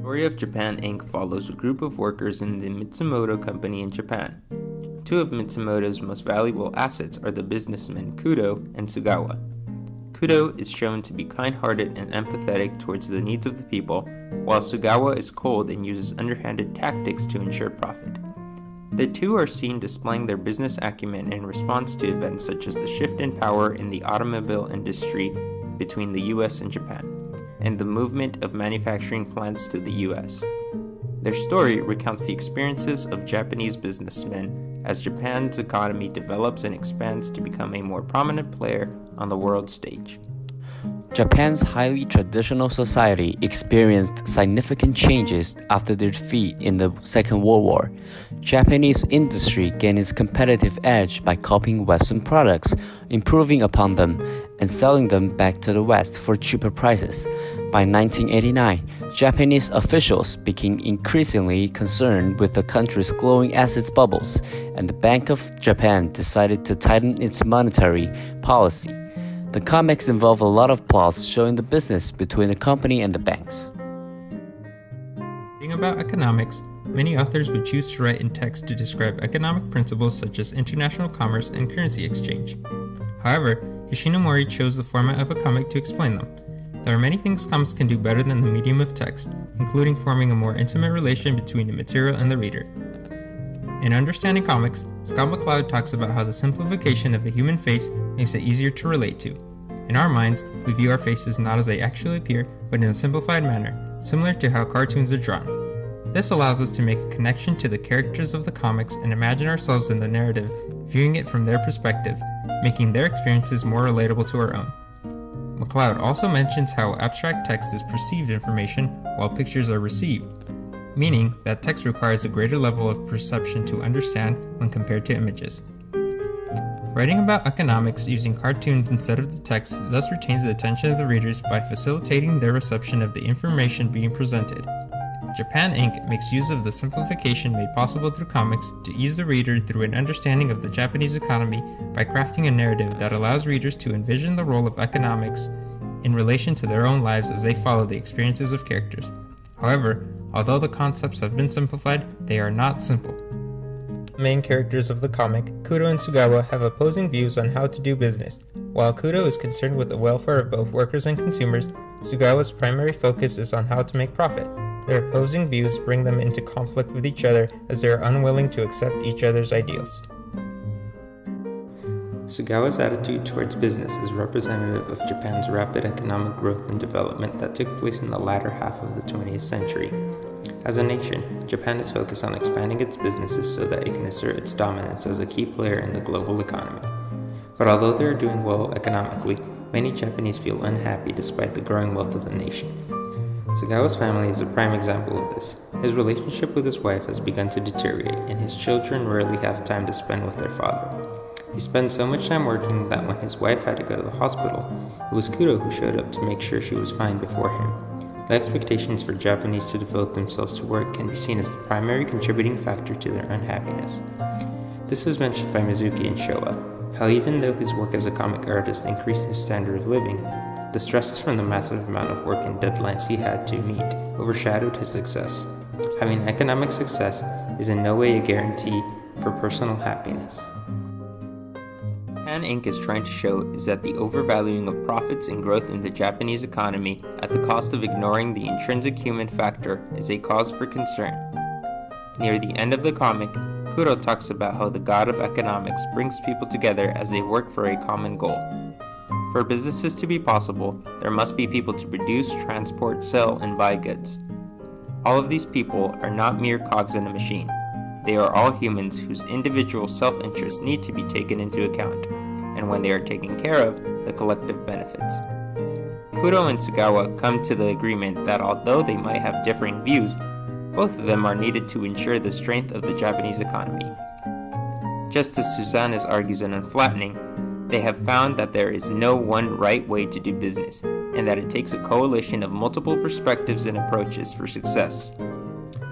Story of Japan Inc. follows a group of workers in the Mitsumoto Company in Japan. Two of Mitsumoto's most valuable assets are the businessmen Kudo and Sugawa. Kudo is shown to be kind-hearted and empathetic towards the needs of the people, while Sugawa is cold and uses underhanded tactics to ensure profit. The two are seen displaying their business acumen in response to events such as the shift in power in the automobile industry between the US and Japan, and the movement of manufacturing plants to the US. Their story recounts the experiences of Japanese businessmen as Japan's economy develops and expands to become a more prominent player on the world stage. Japan's highly traditional society experienced significant changes after their defeat in the Second World War. Japanese industry gained its competitive edge by copying Western products, improving upon them, and selling them back to the West for cheaper prices. By 1989, Japanese officials became increasingly concerned with the country's glowing assets bubbles, and the Bank of Japan decided to tighten its monetary policy. The comics involve a lot of plots showing the business between the company and the banks. Reading about economics, many authors would choose to write in text to describe economic principles such as international commerce and currency exchange. However, Hishinomori chose the format of a comic to explain them. There are many things comics can do better than the medium of text, including forming a more intimate relation between the material and the reader. In Understanding Comics, Scott McCloud talks about how the simplification of a human face makes it easier to relate to. In our minds, we view our faces not as they actually appear, but in a simplified manner, similar to how cartoons are drawn. This allows us to make a connection to the characters of the comics and imagine ourselves in the narrative, viewing it from their perspective, making their experiences more relatable to our own. McCloud also mentions how abstract text is perceived information while pictures are received, meaning that text requires a greater level of perception to understand when compared to images. Writing about economics using cartoons instead of the text thus retains the attention of the readers by facilitating their reception of the information being presented. Japan Inc. makes use of the simplification made possible through comics to ease the reader through an understanding of the Japanese economy by crafting a narrative that allows readers to envision the role of economics in relation to their own lives as they follow the experiences of characters. However, although the concepts have been simplified, they are not simple. The main characters of the comic, Kudo and Sugawa, have opposing views on how to do business. While Kudo is concerned with the welfare of both workers and consumers, Sugawa's primary focus is on how to make profit. Their opposing views bring them into conflict with each other as they are unwilling to accept each other's ideals. Sugawa's attitude towards business is representative of Japan's rapid economic growth and development that took place in the latter half of the 20th century. As a nation, Japan is focused on expanding its businesses so that it can assert its dominance as a key player in the global economy. But although they are doing well economically, many Japanese feel unhappy despite the growing wealth of the nation. Sugawa's family is a prime example of this. His relationship with his wife has begun to deteriorate, and his children rarely have time to spend with their father. He spends so much time working that when his wife had to go to the hospital, it was Kudo who showed up to make sure she was fine before him. The expectations for Japanese to devote themselves to work can be seen as the primary contributing factor to their unhappiness. This is mentioned by Mizuki in Showa, how even though his work as a comic artist increased his standard of living, the stresses from the massive amount of work and deadlines he had to meet overshadowed his success. Having economic success is in no way a guarantee for personal happiness. Japan Inc. is trying to show is that the overvaluing of profits and growth in the Japanese economy at the cost of ignoring the intrinsic human factor is a cause for concern. Near the end of the comic, Kudo talks about how the god of economics brings people together as they work for a common goal. For businesses to be possible, there must be people to produce, transport, sell, and buy goods. All of these people are not mere cogs in a machine. They are all humans whose individual self-interests need to be taken into account, and when they are taken care of, the collective benefits. Kudo and Sugawa come to the agreement that although they might have differing views, both of them are needed to ensure the strength of the Japanese economy. Just as Susanna argues in Unflattening, they have found that there is no one right way to do business, and that it takes a coalition of multiple perspectives and approaches for success.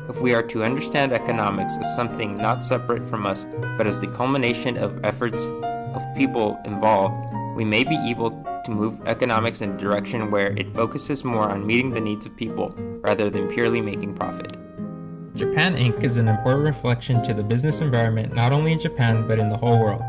If we are to understand economics as something not separate from us, but as the culmination of efforts of people involved, we may be able to move economics in a direction where it focuses more on meeting the needs of people rather than purely making profit. Japan Inc. is an important reflection to the business environment not only in Japan but in the whole world.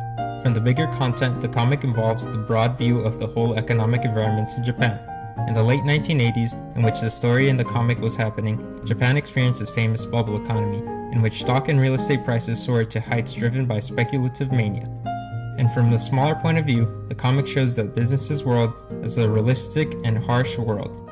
From the bigger content, the comic involves the broad view of the whole economic environments in Japan. In the late 1980s, in which the story in the comic was happening, Japan experienced its famous bubble economy, in which stock and real estate prices soared to heights driven by speculative mania. And from the smaller point of view, the comic shows that business's world is a realistic and harsh world.